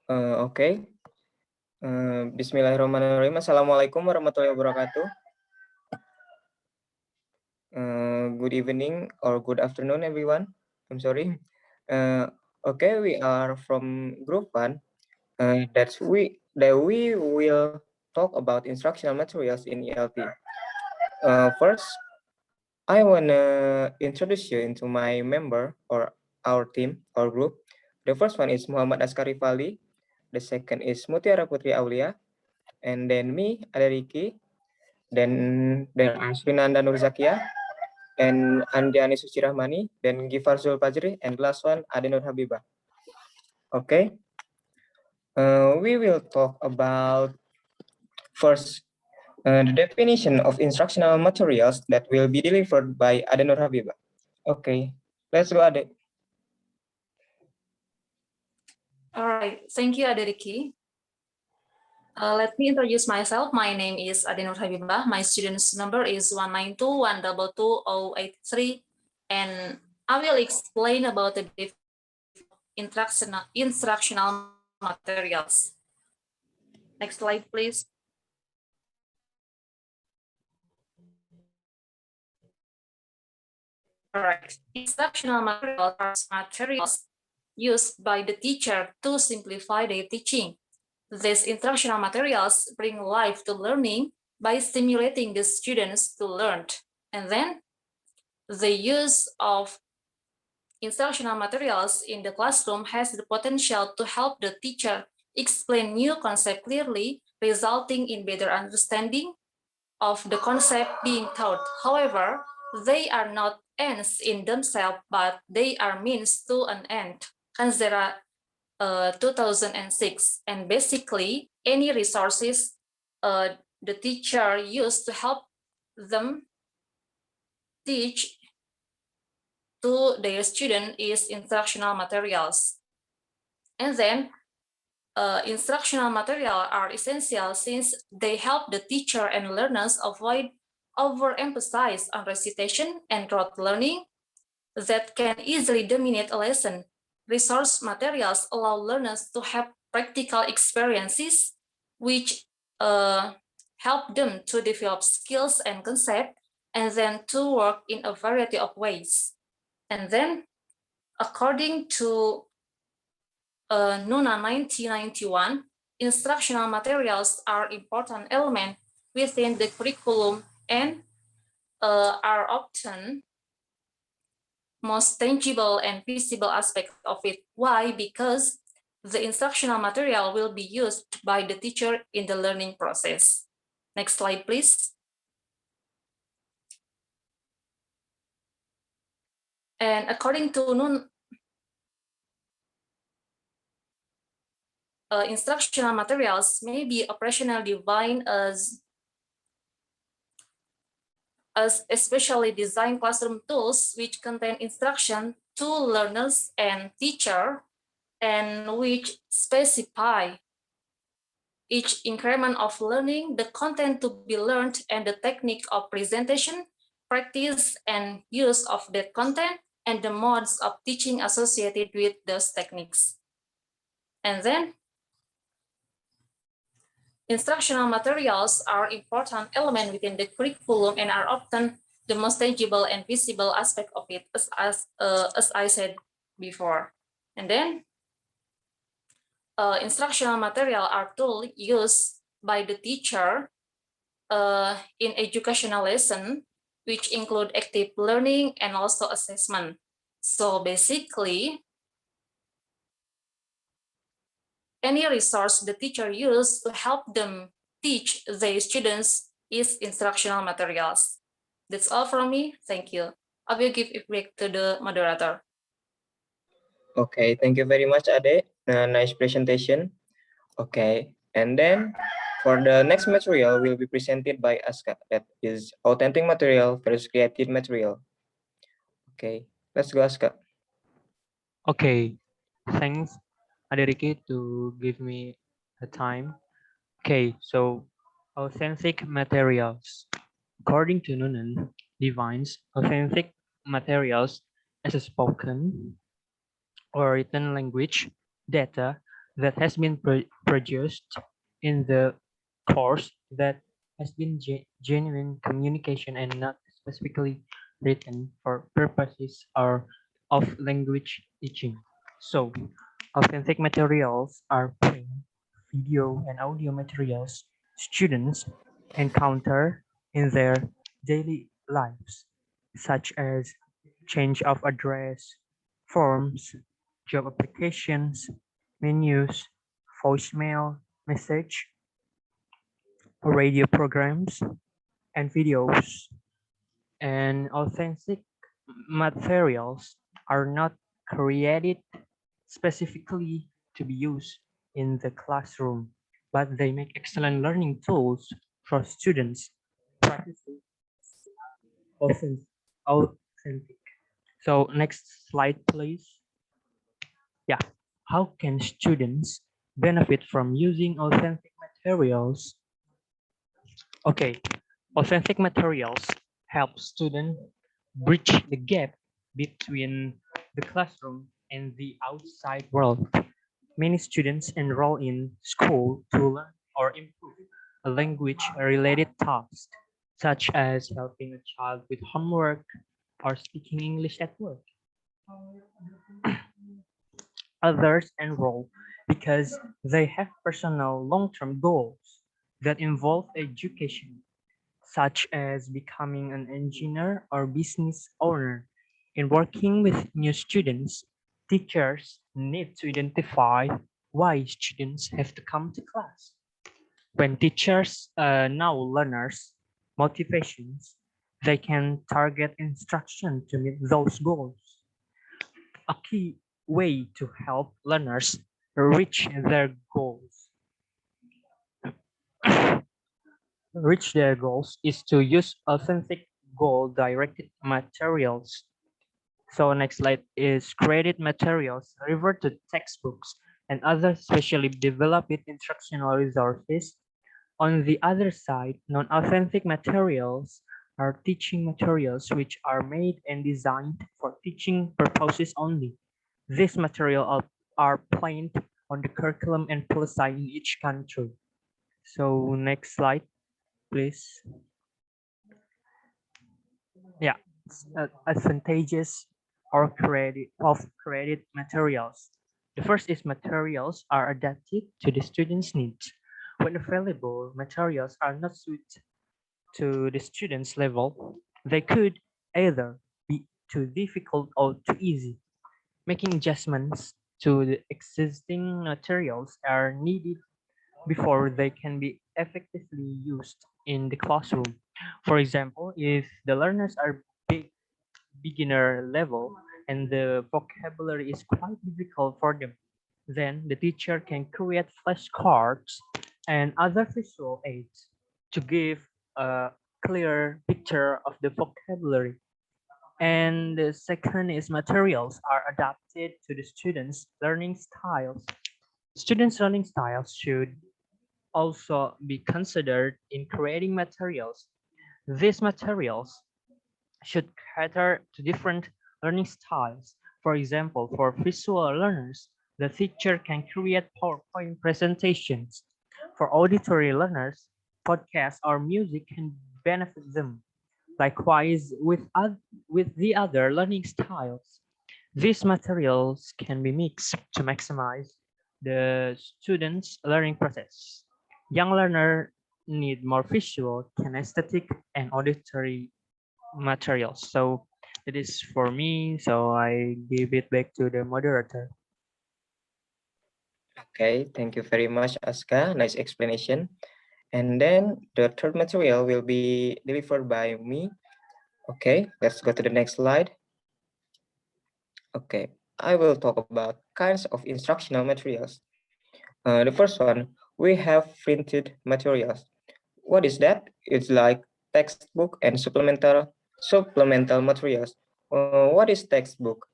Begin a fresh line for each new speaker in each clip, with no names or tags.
Okay. Bismillahirrahmanirrahim. Assalamualaikum warahmatullahi wabarakatuh. Good evening or good afternoon, everyone. I'm sorry. Okay, we are from Group 1. That we will talk about instructional materials in ELT. First, I wanna introduce you into my member or our team or group. The first one is Muhammad Askari Fali. The second is Mutiara Putri Aulia. And then me, Adariki. Then there are Srinanda Nurzakia and Andiani Suchirahmani, then Gifar Zulfajri, and last one, Adenur Habibah. Okay. We will talk about first the definition of instructional materials that will be delivered by Adenur Habibah. Okay, let's go, Ade.
All right, thank you, Aderiki. Let me introduce myself. My name is Adenur Habibah. My student's number is 192122083, and I will explain about the instructional materials. Next slide, please. All right, instructional materials are materials used by the teacher to simplify their teaching. These instructional materials bring life to learning by stimulating the students to learn. And then the use of instructional materials in the classroom has the potential to help the teacher explain new concepts clearly, resulting in better understanding of the concept being taught. However, they are not ends in themselves, but they are means to an end. Consider 2006, and basically any resources the teacher used to help them teach to their student is instructional materials. And then instructional materials are essential since they help the teacher and learners avoid overemphasize on recitation and rote learning that can easily dominate a lesson. Resource materials allow learners to have practical experiences which help them to develop skills and concepts and then to work in a variety of ways. And then, according to NUNA 1991, instructional materials are important element within the curriculum and are often most tangible and visible aspect of it. Why? Because the instructional material will be used by the teacher in the learning process. Next slide, please. And according to NUN, instructional materials may be operationally defined as especially designed classroom tools which contain instruction to learners and teacher and which specify each increment of learning, the content to be learned, and the technique of presentation, practice, and use of that content, and the modes of teaching associated with those techniques. And then, instructional materials are important element within the curriculum and are often the most tangible and visible aspect of it, as I said before. And then, instructional material are tools used by the teacher in educational lesson, which include active learning and also assessment. So basically, any resource the teacher use to help them teach their students is instructional materials. That's all from me. Thank you. I will give it back to the moderator.
Okay, thank you very much, Ade. Nice presentation. Okay, and then for the next material will be presented by Aska, that is authentic material versus creative material. Okay, let's go, Aska.
Okay, thanks, Aderiki, to give me the time. Okay, so authentic materials. According to Noonan, defines authentic materials as a spoken or written language, data, that has been produced in the course that has been genuine communication and not specifically written for purposes or of language teaching. So, authentic materials are print, video, and audio materials students encounter in their daily lives, such as change of address, forms, job applications, menus, voicemail, message, radio programs, and videos. And authentic materials are not created specifically to be used in the classroom, but they make excellent learning tools for students practicing authentic. authentic. So next slide, please. Yeah. How can students benefit from using authentic materials? Okay, authentic materials help students bridge the gap between the classroom and the outside world. Many students enroll in school to learn or improve a language-related task, such as helping a child with homework or speaking English at work. Others enroll because they have personal long-term goals that involve education, such as becoming an engineer or business owner. In working with new students, teachers need to identify why students have to come to class. When teachers know learners' motivations, they can target instruction to meet those goals. A key way to help learners reach their goals is to use authentic goal-directed materials. So next slide is created materials refer to textbooks and other specially developed instructional resources. On the other side, non-authentic materials are teaching materials which are made and designed for teaching purposes only. These materials are planned on the curriculum and policy in each country. So next slide, please. Yeah, advantages or credit materials. The first is materials are adapted to the student's needs. When available, materials are not suited to the student's level, they could either be too difficult or too easy. Making adjustments to the existing materials are needed before they can be effectively used in the classroom. For example, if the learners are beginner level and the vocabulary is quite difficult for them, then the teacher can create flashcards and other visual aids to give a clear picture of the vocabulary. And the second is materials are adapted to the students' learning styles. Students' learning styles should also be considered in creating materials. These materials should cater to different learning styles. For example, for visual learners, the teacher can create PowerPoint presentations. For auditory learners, podcasts or music can benefit them. Likewise, with the other learning styles, these materials can be mixed to maximize the student's learning process. Young learners need more visual, kinesthetic, and auditory materials. So it is for me. So I give it back to the moderator.
Okay, thank you very much, Aska. Nice explanation. And then the third material will be delivered by me. Okay, let's go to the next slide. Okay, I will talk about kinds of instructional materials. The first one, we have printed materials. What is that? It's like textbook and supplemental materials. What is textbook?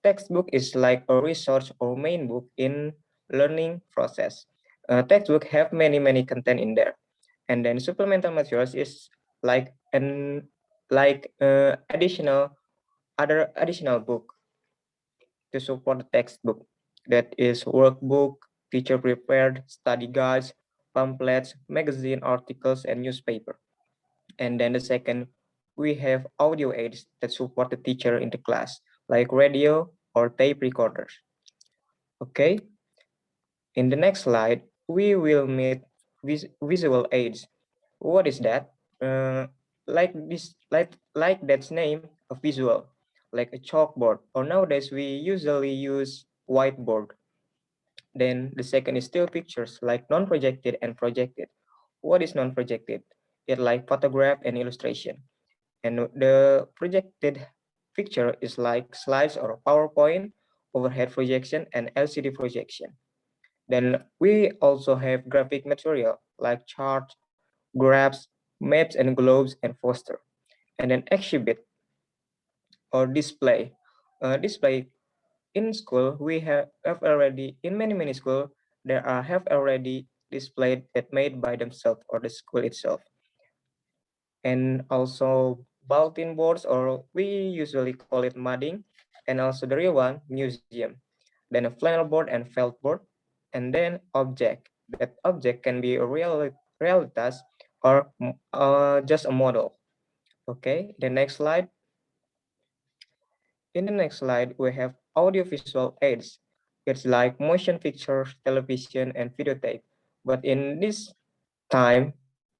Textbook is like a resource or main book in learning process. Textbook have many content in there, and then supplemental materials is like an additional book to support the textbook. That is workbook, teacher prepared study guides, pamphlets, magazine articles, and newspaper. And then the second, we have audio aids that support the teacher in the class, like radio or tape recorders. Okay, in the next slide, we will meet visual aids. What is that? Uh, like that's name, a visual, like a chalkboard, or nowadays we usually use whiteboard. Then the second is still pictures, like non-projected and projected. What is non-projected? It like photograph and illustration. And the projected picture is like slides or PowerPoint, overhead projection, and LCD projection. Then we also have graphic material like charts, graphs, maps and globes and poster. And then exhibit or display. Display in school we have already in many school there are have already displayed that made by themselves or the school itself. And also bulletin boards, or we usually call it mudding, and also the real one, museum. Then a flannel board and felt board, and then object. That object can be a realitas or just a model. Okay, the next slide. In the next slide, we have audiovisual aids. It's like motion pictures, television, and videotape. But in this time,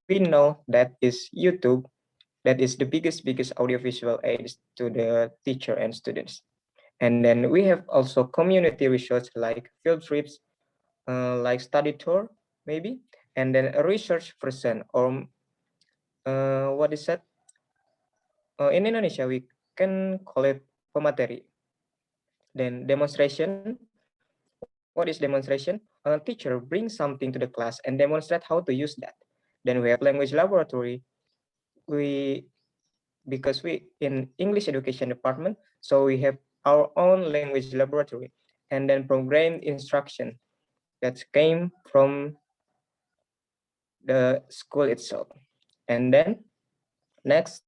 we know that is YouTube. That is the biggest audiovisual aids to the teacher and students. And then we have also community research like field trips, like study tour, maybe, and then a research person or what is that? In Indonesia, we can call it pemateri. Then demonstration. What is demonstration? A teacher brings something to the class and demonstrate how to use that. Then we have language laboratory. We because we in English education department, so we have our own language laboratory, and then program instruction that came from the school itself. And then next,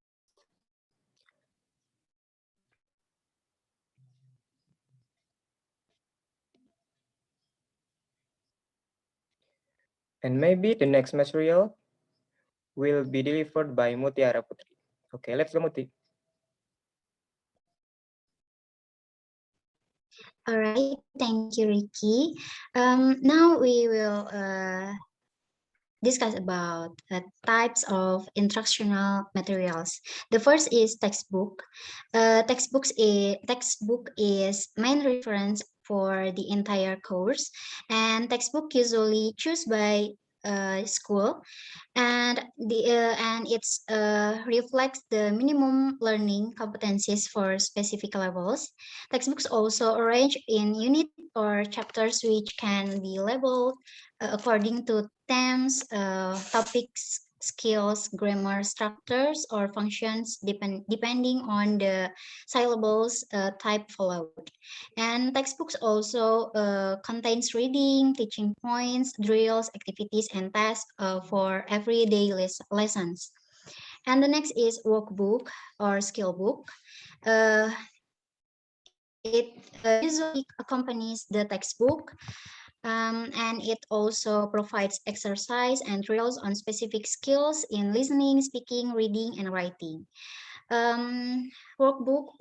and maybe the next material will be delivered by Mutiara Putri. Okay, let's go Muti.
All right, thank you, Ricky. Now we will discuss about types of instructional materials. The first is textbook. Textbook is main reference for the entire course, and textbook usually choose by school, and it's reflects the minimum learning competencies for specific levels. Textbooks also arranged in unit or chapters which can be labeled according to themes, topics, skills, grammar structures, or functions depending on the syllables type followed. And textbooks also contains reading, teaching points, drills, activities, and tasks for everyday lessons. And the next is workbook or skill book. It usually accompanies the textbook, and it also provides exercise and drills on specific skills in listening, speaking, reading, and writing. Workbook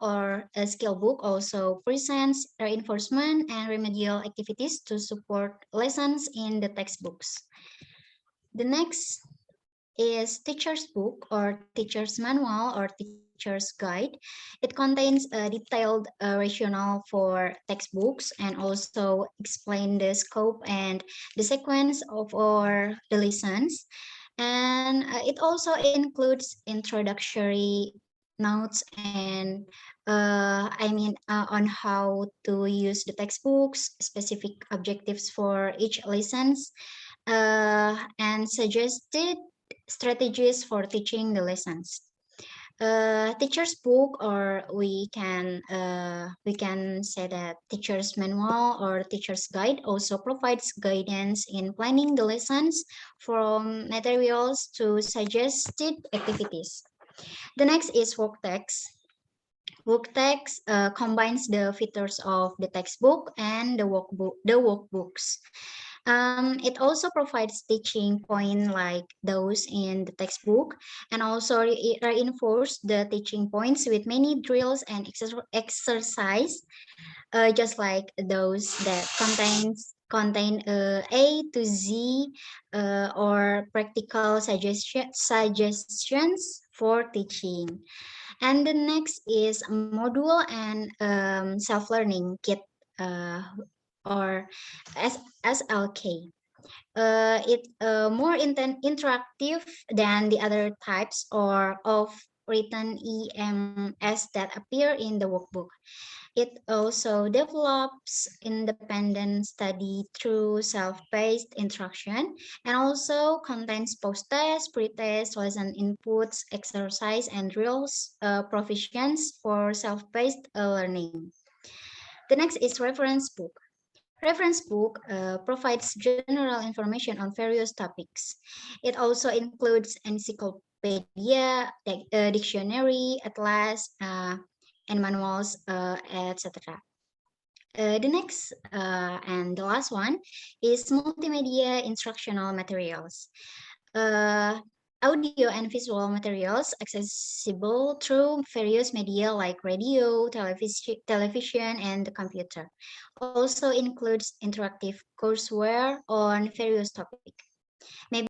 or a skill book also presents reinforcement and remedial activities to support lessons in the textbooks. The next is teacher's book or teacher's manual or teacher's guide. It contains a detailed rationale for textbooks and also explain the scope and the sequence of our the lessons. And it also includes introductory notes and on how to use the textbooks, specific objectives for each lessons, and suggested strategies for teaching the lessons. Teacher's book, or we can say that teacher's manual or teacher's guide, also provides guidance in planning the lessons from materials to suggested activities. The next is work text. Book text combines the features of the textbook and the workbooks. It also provides teaching point like those in the textbook, and also reinforce the teaching points with many drills and exercise, just like those that contain A to Z, or practical suggestions for teaching. And the next is module and self-learning kit, uh, or SLK. It more interactive than the other types or of written EMS that appear in the workbook. It also develops independent study through self-paced instruction, and also contains post-test, pre-test, lesson inputs, exercise, and drills provisions for self-paced learning. The next is reference book. Reference book provides general information on various topics. It also includes encyclopedia, dictionary, atlas, and manuals, etc. The next and the last one is multimedia instructional materials. Uh, Audio and visual materials accessible through various media like radio, television, and the computer. Also includes interactive courseware on various topics. Maybe